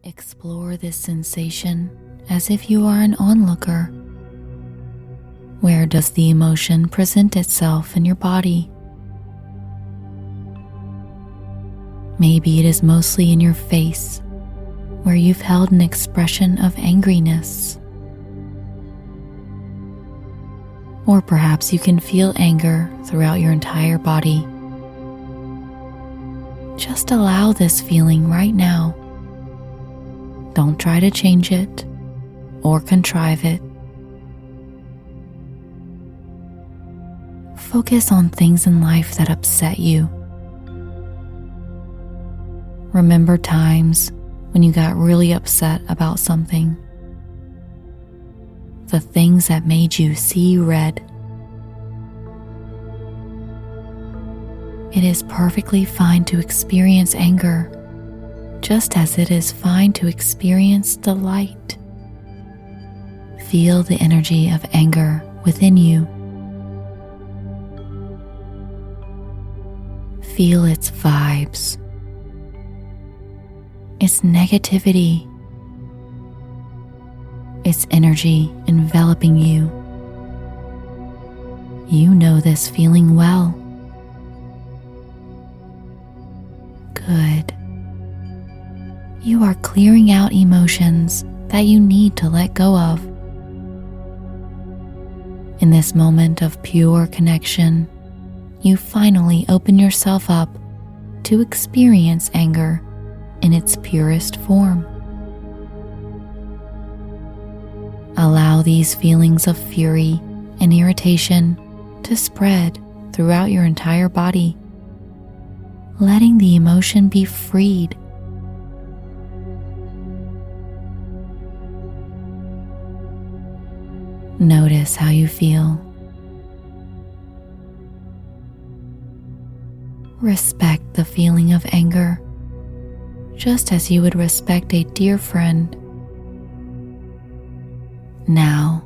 Explore this sensation as if you are an onlooker. Where does the emotion present itself in your body? Maybe it is mostly in your face, where you've held an expression of angriness. Or perhaps you can feel anger throughout your entire body. Just allow this feeling right now. Don't try to change it or contrive it. Focus on things in life that upset you. Remember times when you got really upset about something. The things that made you see red. It is perfectly fine to experience anger, just as it is fine to experience delight. Feel the energy of anger within you. Feel its vibes, its negativity, its energy enveloping you. You know this feeling well. Good. You are clearing out emotions that you need to let go of. In this moment of pure connection, you finally open yourself up to experience anger in its purest form. Allow these feelings of fury and irritation to spread throughout your entire body, letting the emotion be freed. Notice how you feel. Respect the feeling of anger, just as you would respect a dear friend. Now,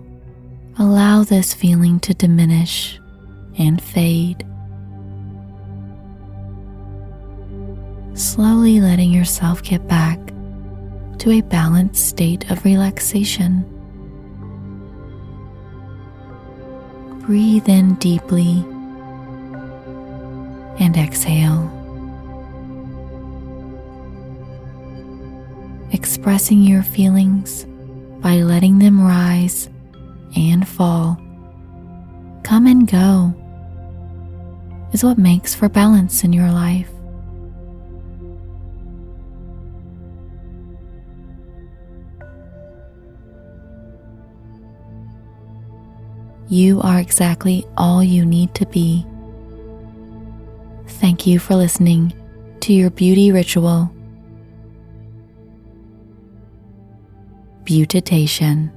allow this feeling to diminish and fade, slowly letting yourself get back to a balanced state of relaxation. Breathe in deeply and exhale, expressing your feelings by letting them rise and fall, come and go, is what makes for balance in your life. You are exactly all you need to be. Thank you for listening to your beauty ritual. Beautitation.